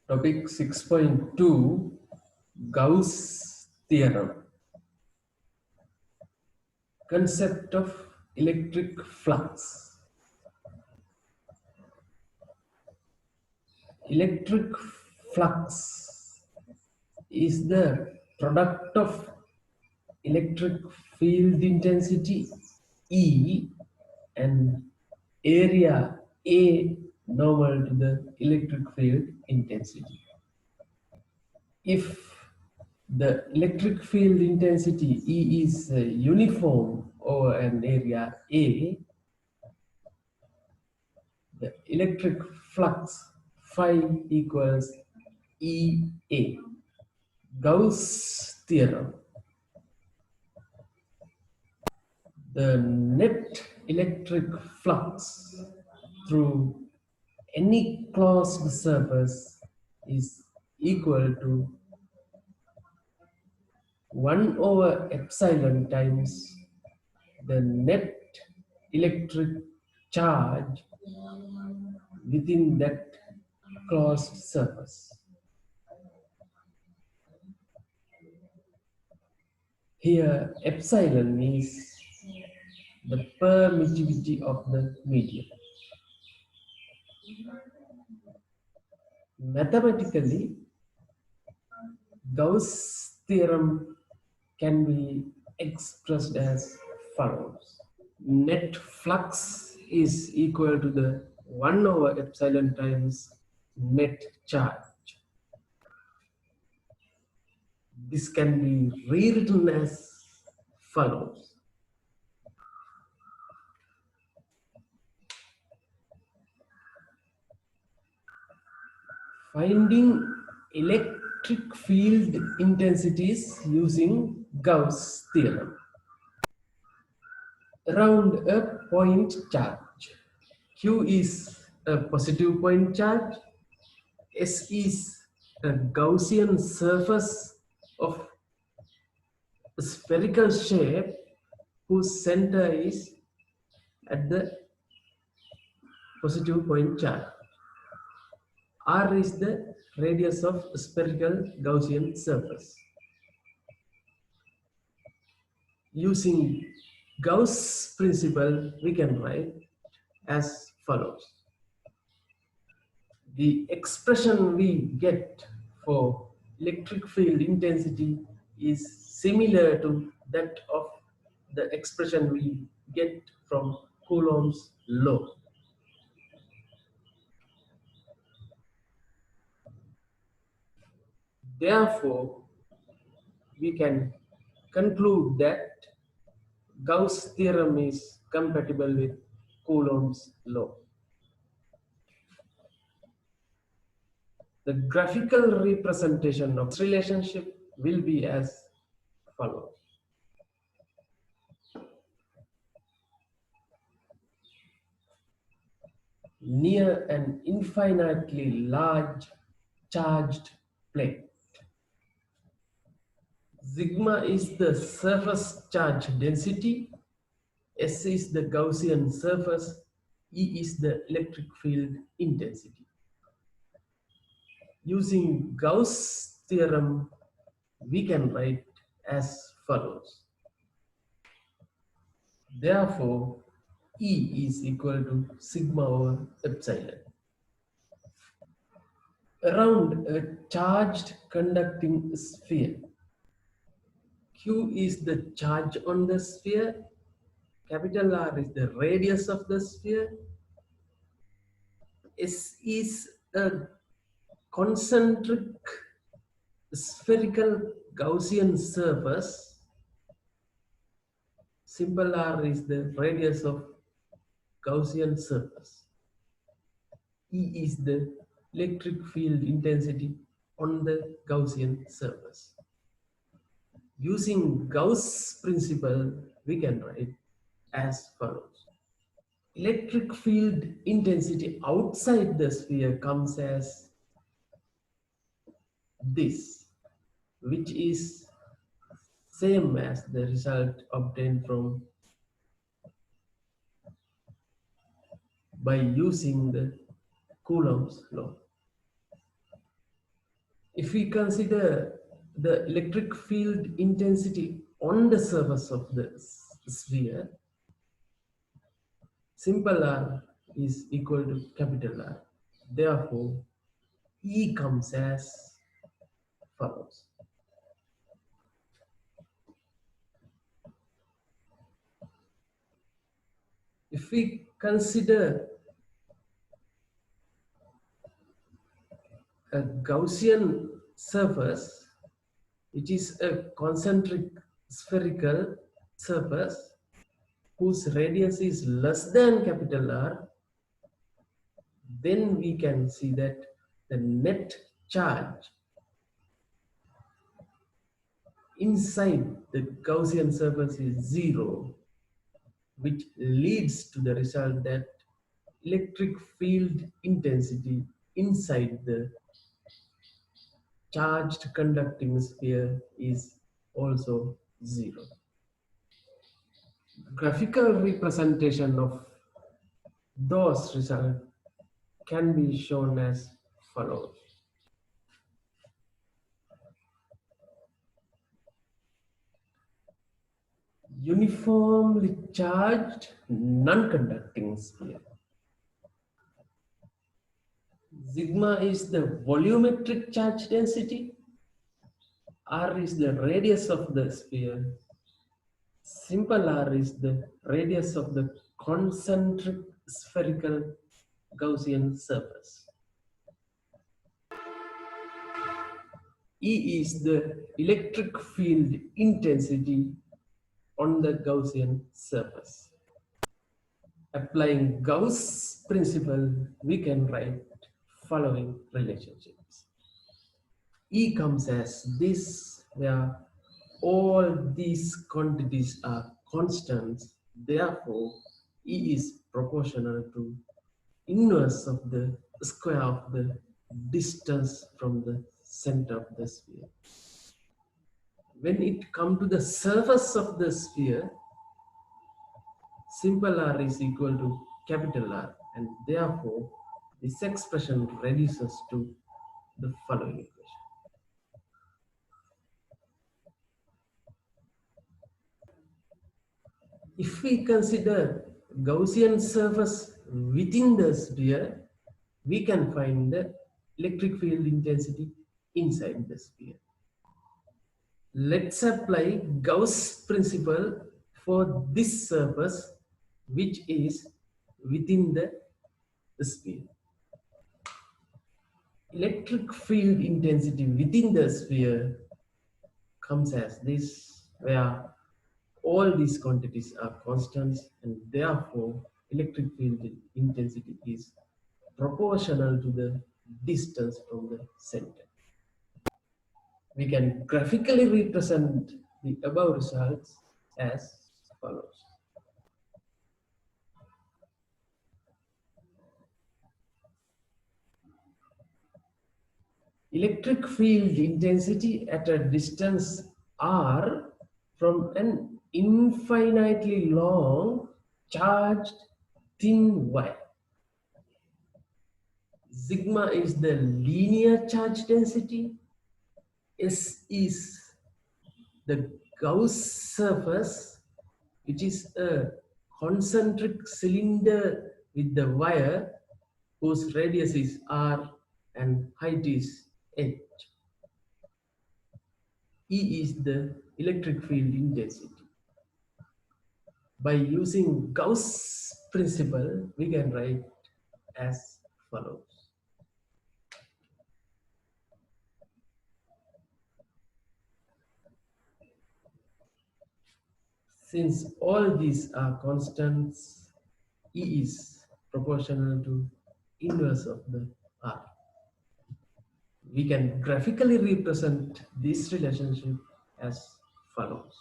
Topic 6.2 Gauss Theorem. Concept of electric flux. Electric flux is the product of electric field intensity E and area A normal to the electric field intensity. If the electric field intensity E is uniform over an area A, the electric flux phi equals EA. Gauss theorem. The net electric flux through any closed surface is equal to 1 over epsilon times the net electric charge within that closed surface. Here epsilon is the permittivity of the medium. Mathematically, Gauss theorem can be expressed as follows. Net flux is equal to the 1 over epsilon times net charge. This can be rewritten as follows. Finding electric field intensities using Gauss theorem. Around a point charge, Q is a positive point charge, S is a Gaussian surface of a spherical shape whose center is at the positive point charge. R is the radius of a spherical Gaussian surface. Using Gauss principle, we can write as follows. The expression we get for electric field intensity is similar to that of the expression we get from Coulomb's law. Therefore, we can conclude that Gauss theorem is compatible with Coulomb's law. The graphical representation of this relationship will be as follows. Near an infinitely large charged plate, sigma is the surface charge density, S is the Gaussian surface, E is the electric field intensity. Using Gauss theorem, we can write as follows. Therefore, E is equal to sigma over epsilon. Around a charged conducting sphere, Q is the charge on the sphere, capital R is the radius of the sphere, S is a concentric spherical Gaussian surface, simple R is the radius of Gaussian surface, E is the electric field intensity on the Gaussian surface. Using Gauss principle, we can write as follows. Electric field intensity outside the sphere comes as this, which is same as the result obtained from by using the Coulomb's law. If we consider the electric field intensity on the surface of the sphere, simple R is equal to capital R. Therefore, E comes as follows. If we consider a Gaussian surface, which is a concentric spherical surface whose radius is less than capital R, then we can see that the net charge inside the Gaussian surface is zero, which leads to the result that electric field intensity inside the charged conducting sphere is also zero. Graphical representation of those results can be shown as follows. Uniformly charged non-conducting sphere. Sigma is the volumetric charge density. R is the radius of the sphere. Simple R is the radius of the concentric spherical Gaussian surface. E is the electric field intensity on the Gaussian surface. Applying Gauss principle, we can write following relationships. E comes as this, where all these quantities are constants. Therefore, E is proportional to inverse of the square of the distance from the center of the sphere. When it comes to the surface of the sphere, simple R is equal to capital R, and therefore this expression reduces to the following equation. If we consider Gaussian surface within the sphere, we can find the electric field intensity inside the sphere. Let's apply Gauss principle for this surface, which is within the sphere. Electric field intensity within the sphere comes as this, where all these quantities are constants, and therefore electric field intensity is proportional to the distance from the center. We can graphically represent the above results as follows. Electric field intensity at a distance r from an infinitely long charged thin wire. Sigma is the linear charge density. S is the Gauss surface, which is a concentric cylinder with the wire whose radius is r and height is h. E is the electric field intensity. By using Gauss principle, we can write as follows. Since all these are constants, E is proportional to inverse of the R. We can graphically represent this relationship as follows.